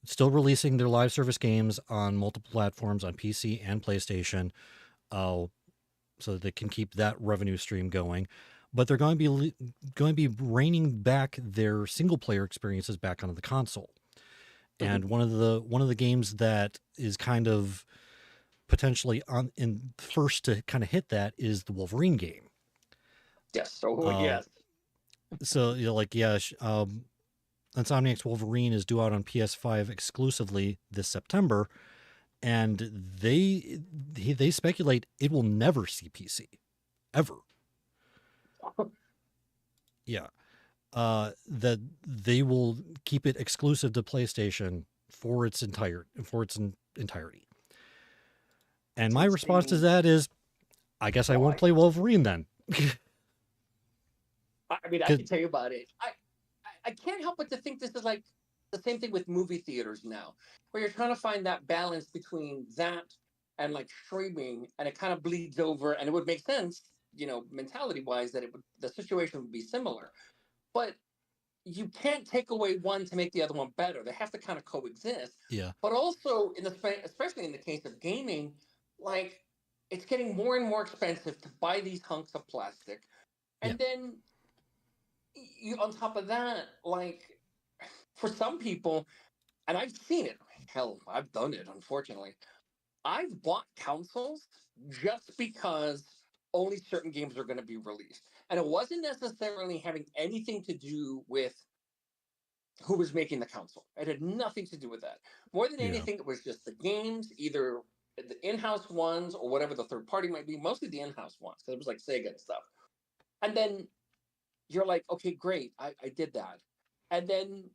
still releasing their live service games on multiple platforms on PC and PlayStation, so that they can keep that revenue stream going. But they're going to be reining back their single player experiences back onto the console. And one of the games that is kind of potentially in first to kind of hit that is the Wolverine game. Yes. Oh, yes. So Insomniac's Wolverine is due out on PS5 exclusively this September, and they speculate it will never see PC, ever. Yeah, that they will keep it exclusive to PlayStation for its entirety. And my response to that is, I guess I won't play Wolverine then. I mean, I can tell you about it. I can't help but to think this is like the same thing with movie theaters now, where you're trying to find that balance between that and like streaming, and it kind of bleeds over, and it would make sense, mentality-wise, that the situation would be similar. But you can't take away one to make the other one better. They have to kind of coexist. Yeah. But also, especially in the case of gaming, like it's getting more and more expensive to buy these hunks of plastic, and then on top of that, like for some people, and I've seen it. Hell, I've done it. Unfortunately, I've bought consoles just because only certain games are going to be released. And it wasn't necessarily having anything to do with who was making the console. It had nothing to do with that. More than anything, it was just the games, either the in-house ones or whatever the third party might be, mostly the in-house ones, because it was like Sega and stuff. And then you're like, okay, great, I did that. And then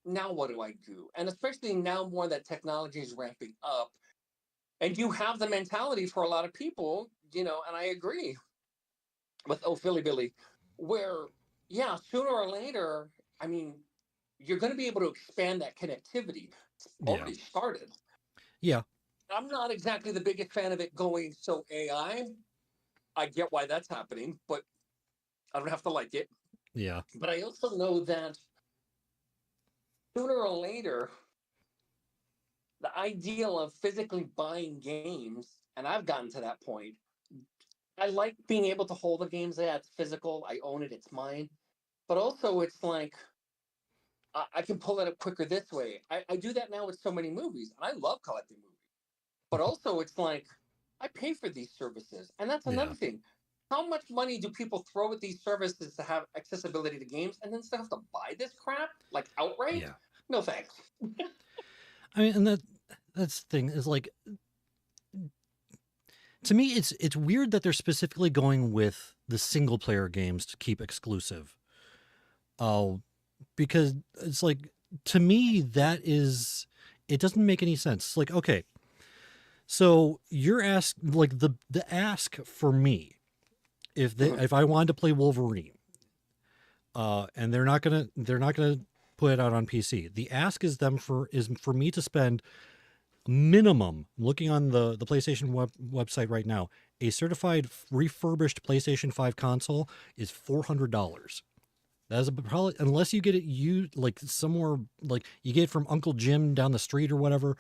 now what do I do? And especially now more that technology is ramping up, and you have the mentality for a lot of people, and I agree with Philly Billy, where, sooner or later, I mean, you're going to be able to expand that connectivity. It's already started. Yeah. I'm not exactly the biggest fan of it going so AI. I get why that's happening, but I don't have to like it. Yeah. But I also know that sooner or later, the ideal of physically buying games, and I've gotten to that point, I like being able to hold the games. Yeah, it's physical. I own it. It's mine. But also, it's like, I can pull it up quicker this way. I do that now with so many movies, and I love collecting movies. But also, it's like, I pay for these services. And that's another thing. How much money do people throw at these services to have accessibility to games, and then still have to buy this crap, like outright? Yeah. No thanks. I mean, and that's the thing is like, to me, it's weird that they're specifically going with the single player games to keep exclusive. Because it's like, to me, it doesn't make any sense. It's like, okay, so you're like the ask for me, if I wanted to play Wolverine, and they're not gonna put it out on PC. The ask is for me to spend minimum, looking on the PlayStation website right now, a certified refurbished PlayStation 5 console is $400. That is probably, unless you get it like somewhere, like you get it from Uncle Jim down the street or whatever,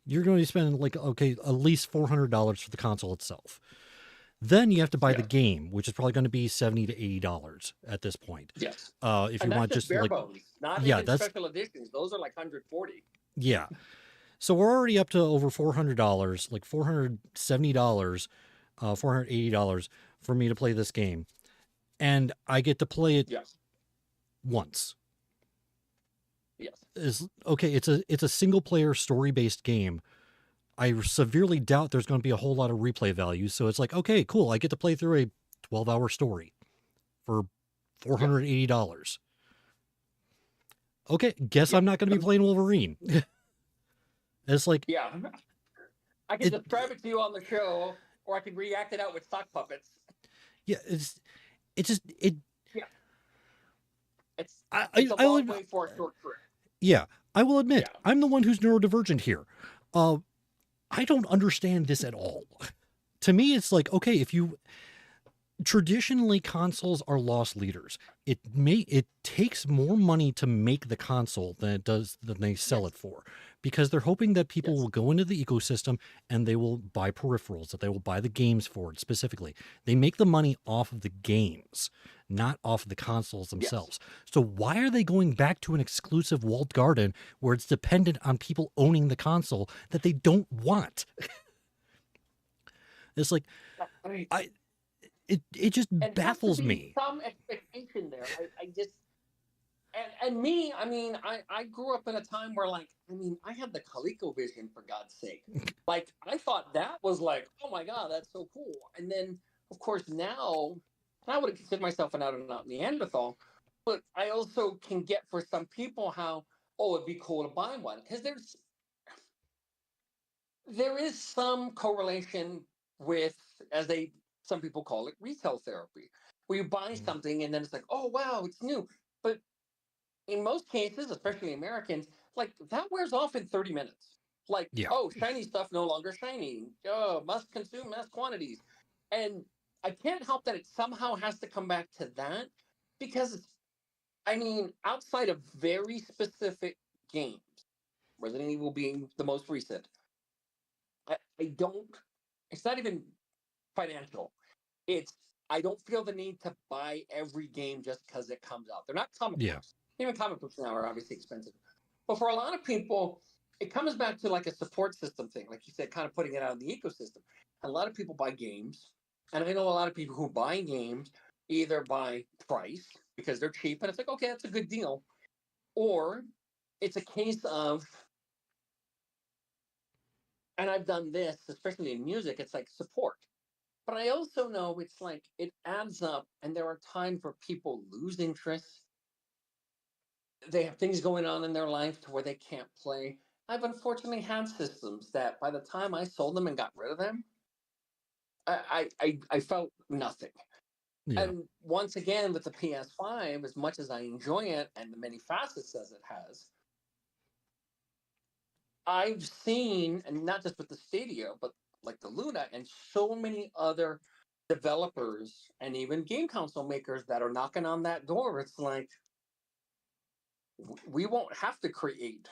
you're going to be spending like, okay, at least $400 for the console itself. Then you have to buy the game, which is probably going to be $70 to $80 at this point. Yes. If you want just bare like bones, not even special editions. Those are like $140. Yeah. So we're already up to over $400, like $470, $480 for me to play this game. And I get to play it once. Yes. Okay, it's a single player story based game. I severely doubt there's going to be a whole lot of replay value. So it's like, okay, cool. I get to play through a 12-hour story for $480. okay, guess Yeah. I'm not going to be playing Wolverine. It's like Yeah. I can it. describe it to you on the show, or I can react it out with sock puppets. Yeah, it's just it. Yeah. It's I it's I a I long will, way for a short trip. yeah, I will admit Yeah. I'm the one who's neurodivergent here. Uh, I don't understand this at all. To me, it's like, okay, if you traditionally consoles are loss leaders. It takes more money to make the console than it does than they sell Yes. it for, because they're hoping that people Yes. will go into the ecosystem and they will buy peripherals, that they will buy the games for it specifically. They make the money off of the games, not off of the consoles Yes. themselves. So why are they going back to an exclusive walled garden where it's dependent on people owning the console that they don't want? It's like I mean, I it just and has to baffles be me. some expectation there. I just and me, I mean, I grew up in a time where, like, I mean, I had the ColecoVision, for God's sake. Like, I thought that was like, oh my God, that's so cool. And then, of course, now, and I would have considered myself an out and out Neanderthal, but I also can get for some people how, oh, it'd be cool to buy one. Because there is some correlation with, as they some people call it, retail therapy, where you buy Mm. something and then it's like, oh wow, it's new. But in most cases, especially Americans, like that wears off in 30 minutes. Like, Yeah. oh, shiny stuff no longer shiny. Oh, must consume mass quantities. And I can't help that it somehow has to come back to that because I mean, outside of very specific games, Resident Evil being the most recent, I don't, it's not even financial. It's, I don't feel the need to buy every game just because it comes out. They're not comic Yeah. books. Even comic books now are obviously expensive. But for a lot of people, it comes back to like a support system thing, like you said, kind of putting it out in the ecosystem. And a lot of people buy games. And I know a lot of people who buy games either by price because they're cheap and it's like, okay, that's a good deal. Or it's a case of, and I've done this, especially in music, it's like support. But I also know it's like it adds up, and there are times where people lose interest. They have things going on in their life to where they can't play. I've unfortunately had systems that by the time I sold them and got rid of them, I felt nothing. Yeah. And once again, with the PS5, as much as I enjoy it and the many facets as it has, I've seen, and not just with the Stadia, but like the Luna and so many other developers and even game console makers that are knocking on that door. It's like we won't have to create,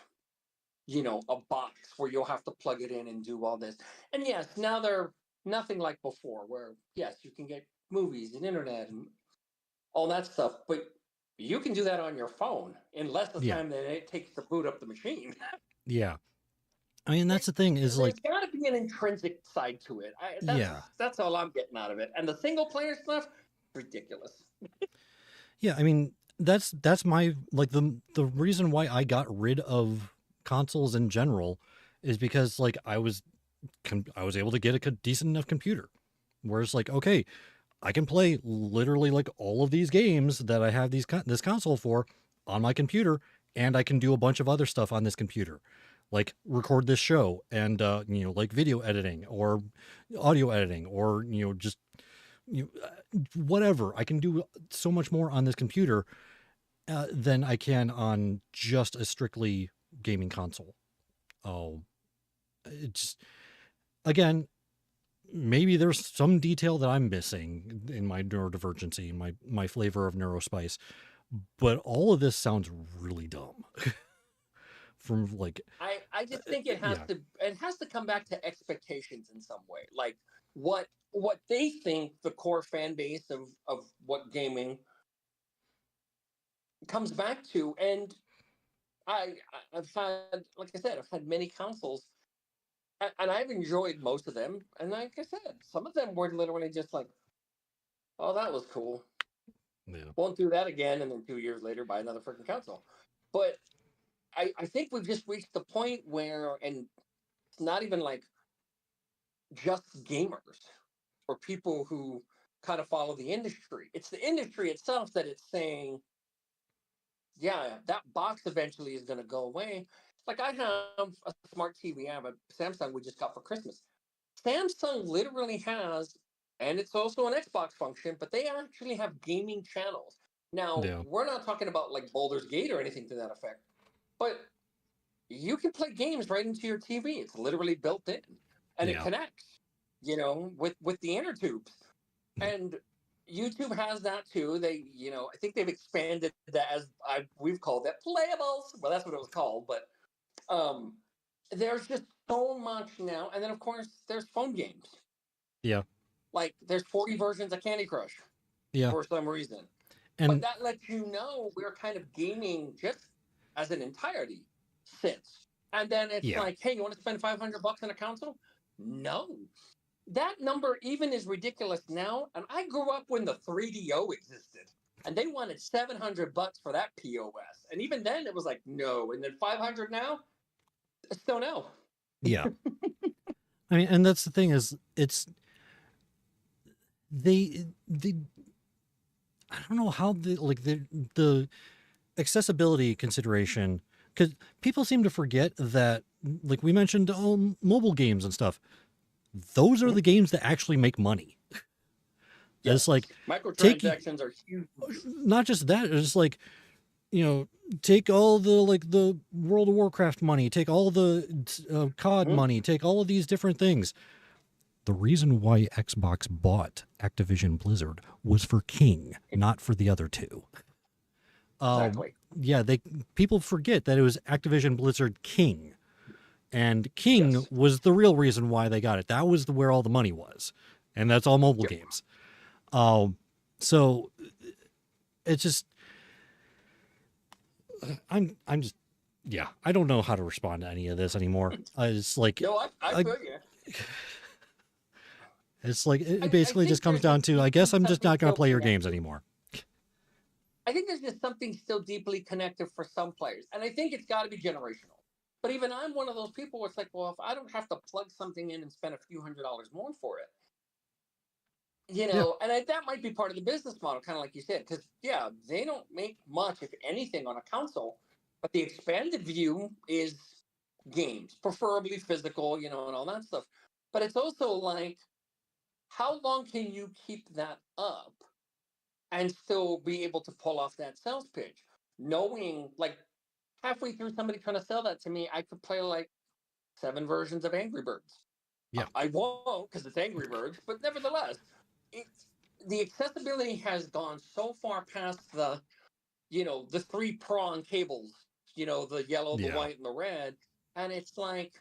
a box where you'll have to plug it in and do all this. And yes, now they're nothing like before, where yes, you can get movies and internet and all that stuff, but you can do that on your phone in less the Yeah. time than it takes to boot up the machine. Yeah. I mean, that's the thing is There's like, got to be an intrinsic side to it. That's yeah. that's all I'm getting out of it. And the single player stuff, ridiculous. Yeah. I mean, that's my, like, the reason why I got rid of consoles in general is because, like, I was able to get a decent enough computer where it's like, okay, I can play literally like all of these games that I have this console for on my computer, and I can do a bunch of other stuff on this computer, like record this show and like video editing or audio editing or just whatever. I can do so much more on this computer than I can on just a strictly gaming console. Oh, it's again, maybe there's some detail that I'm missing in my neurodivergency, my flavor of neurospice, but all of this sounds really dumb. From like, I just think it has yeah, to come back to expectations in some way. Like what they think the core fan base of what gaming comes back to. And I've had, like I said, I've had many consoles and I've enjoyed most of them. And like I said, some of them were literally just like, oh, that was cool. yeah, Won't do that again. And then 2 years later, buy another freaking console. But I think we've just reached the point where, and it's not even like just gamers or people who kind of follow the industry. It's the industry itself that it's saying yeah, that box eventually is going to go away. Like I have a smart TV. I have a Samsung we just got for Christmas. Samsung literally has, and it's also an Xbox function, but they actually have gaming channels. Now, Yeah. we're not talking about like Boulder's Gate or anything to that effect, but you can play games right into your TV. It's literally built in, and it Yeah. connects, with the inner tubes. And YouTube has that too. I think they've expanded that we've called it playables. Well, that's what it was called, but um, there's just so much now. And then of course there's phone games. Yeah. Like there's 40 versions of Candy Crush Yeah. for some reason. But And that lets you know we're kind of gaming just as an entirety since. And then it's yeah. like, hey, you want to spend $500 on a console? No. That number even is ridiculous now. And I grew up when the 3DO existed. And they wanted $700 for that POS. And even then it was like, no. And then 500 now? Still no. Yeah. I mean, and that's the thing is it's they I don't know how the accessibility consideration, because people seem to forget that, like we mentioned, mobile games and stuff, those are the games that actually make money. Yes. It's like Microtransactions are huge. not just that, it's like, take all the World of Warcraft money, take all the COD money, take all of these different things. The reason why Xbox bought Activision Blizzard was for King, not for the other two. Exactly. Yeah, people forget that it was Activision Blizzard King, and King Yes. was the real reason why they got it. That was where all the money was, and that's all mobile Yep. games. So it's just, I'm just, yeah, I don't know how to respond to any of this anymore. It's like, No, I feel you. it's like it I basically think just comes there's down to, I guess I'm just something not going to still play your games connected. anymore. I think there's just something still deeply connected for some players. And I think it's got to be generational. But even I'm one of those people where it's like, well, if I don't have to plug something in and spend a few $100s more for it, Yeah. that might be part of the business model, kind of like you said, because, yeah, they don't make much, if anything, on a console. But the expanded view is games, preferably physical, and all that stuff. But it's also like, how long can you keep that up and still be able to pull off that sales pitch? Knowing, like, halfway through somebody trying to sell that to me, I could play like 7 versions of Angry Birds. Yeah. I won't because it's Angry Birds, but nevertheless, it's the accessibility has gone so far past the 3-prong cables, the yellow, the Yeah. white, and the red, and it's like,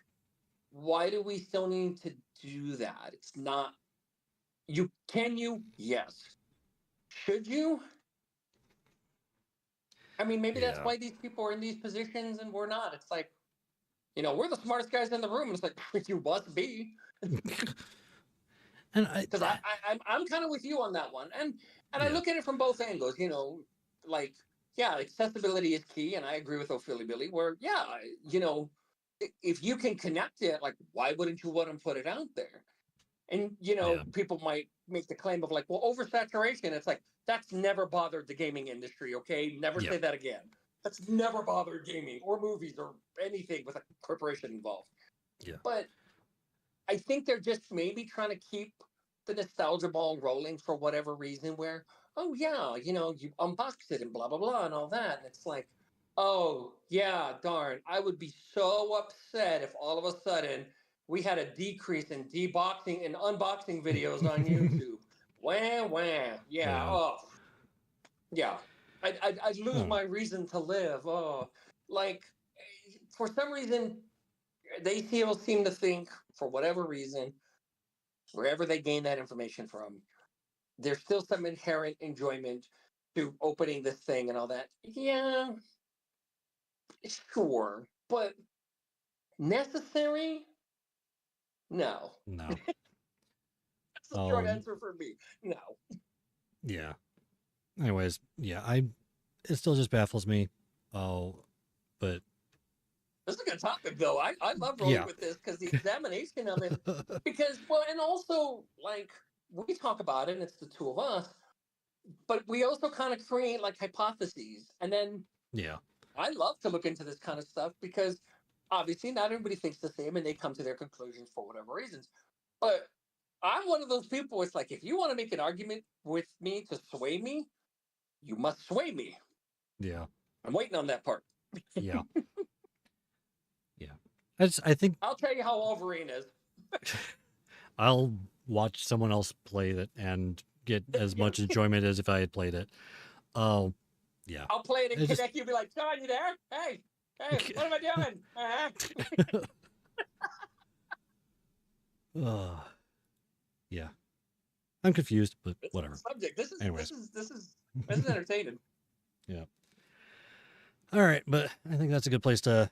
why do we still need to do that? It's not. Yes. Should you? I mean, maybe that's Yeah. why these people are in these positions and we're not. It's like, we're the smartest guys in the room. It's like, you must be. And Because I'm kind of with you on that one. And I yeah. look at it from both angles, like, yeah, accessibility is key. And I agree with Ophelia Billy, where, yeah, if you can connect it, like, why wouldn't you want to put it out there? And, Yeah. people might make the claim of like, well, oversaturation. It's like, that's never bothered the gaming industry. Okay. Never Yeah. say that again. That's never bothered gaming or movies or anything with a corporation involved. Yeah. But I think they're just maybe trying to keep the nostalgia ball rolling for whatever reason where, oh yeah, you unbox it and blah, blah, blah and all that. And it's like, oh yeah, darn. I would be so upset if all of a sudden we had a decrease in deboxing and unboxing videos on YouTube. Wham, wham. Yeah. Yeah. Oh, yeah. I'd lose Hmm. my reason to live. Oh, like, for some reason, they still seem to think, for whatever reason, wherever they gain that information from, there's still some inherent enjoyment to opening this thing and all that. Yeah, sure. But necessary? No. No. That's the short answer for me. No. Yeah. Anyways, yeah, it still just baffles me. Oh, but This is a good topic, though. I love rolling yeah. with this because the examination of it, because, well, and also, like, we talk about it and it's the two of us, but we also kind of create, like, hypotheses. And then Yeah. I love to look into this kind of stuff because obviously not everybody thinks the same and they come to their conclusions for whatever reasons. But I'm one of those people. It's like if you want to make an argument with me to sway me, you must sway me. Yeah. I'm waiting on that part. Yeah. Yeah. I think I'll tell you how Wolverine is. I'll watch someone else play it and get as much enjoyment as if I had played it. Oh, yeah. I'll play it in It just- Quebec. You'll be like, Shawn, you there? Hey, what am I doing? Yeah. I'm confused, but This is whatever. the subject. Anyways. This is entertaining. Yeah. All right, but I think that's a good place to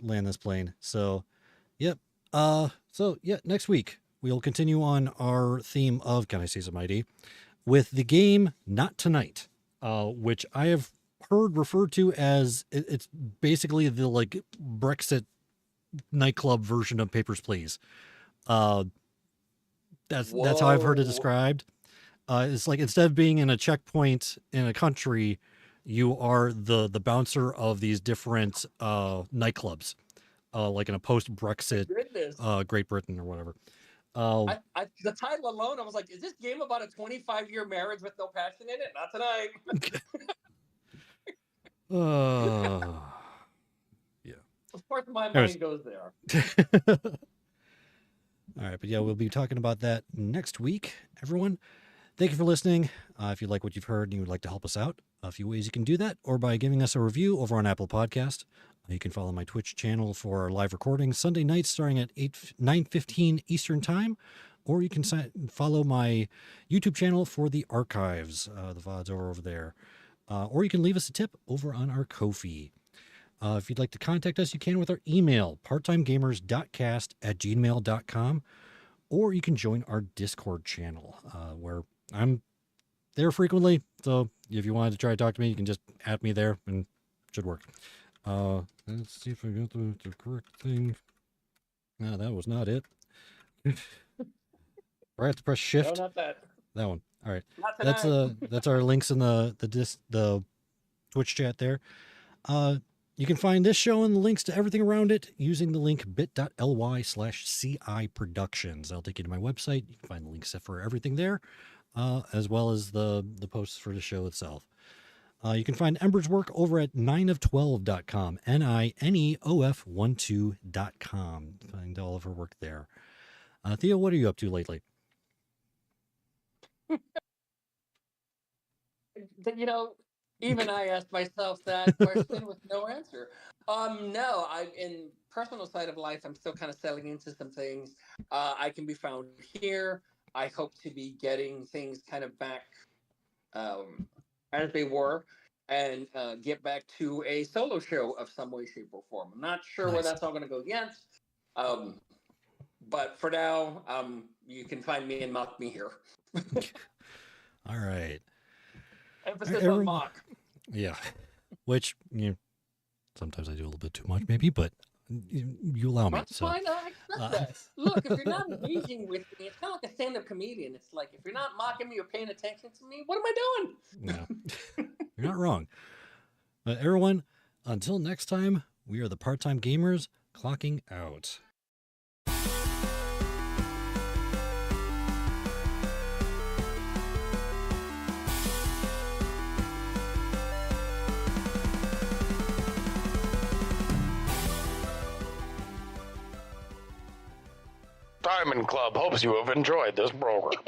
land this plane. So, yep. So yeah, next week we'll continue on our theme of Can I Say Some ID with the game Not Tonight, which I have heard referred to as it's basically the like Brexit nightclub version of Papers, Please. That's how I've heard it Whoa. described. It's like instead of being in a checkpoint in a country, you are the bouncer of these different nightclubs, like in a post-Brexit Goodness. Great Britain or whatever. The title alone, I was like, is this game about a 25-year marriage with no passion in it? Not tonight. Yeah. Of course, my Anyways. mind goes there. All right, but yeah, we'll be talking about that next week, everyone. Thank you for listening. If you like what you've heard and you would like to help us out, a few ways you can do that, or by giving us a review over on Apple Podcast. You can follow my Twitch channel for our live recordings Sunday nights starting at 9:15 Eastern Time, or you can follow my YouTube channel for the archives. The VODs are over there. Or you can leave us a tip over on our Ko-fi. If you'd like to contact us, you can with our email, parttimegamers.cast@gmail.com, or you can join our Discord channel, where I'm there frequently. So if you wanted to try to talk to me, you can just add me there and it should work. Let's see if I got the correct thing. No, that was not it. I have to press shift. No, not that. That one. All right. Not tonight. That's our links in the Twitch chat there. You can find this show and the links to everything around it using the link bit.ly/CI Productions. That'll take you to my website. You can find the links for everything there, as well as the posts for the show itself. You can find Ember's work over at 9of12.com, NINEOF12.com. Find all of her work there. Theo, what are you up to lately? You know, even I asked myself that question with no answer. No, in personal side of life, I'm still kind of settling into some things. I can be found here. I hope to be getting things kind of back as they were, and get back to a solo show of some way, shape, or form. I'm not sure where Nice. that's all going to go yet. But for now, you can find me and mock me here. All right. Emphasis Everyone- on mock. Yeah. Which, sometimes I do a little bit too much, maybe, but you allow me. That's So, fine. I accept that. Look, if you're not engaging with me, it's kind of like a stand-up comedian. It's like, if you're not mocking me or paying attention to me, what am I doing? yeah. You're not wrong. But everyone, until next time, we are the Part-Time Gamers clocking out. Diamond Club hopes you have enjoyed this program.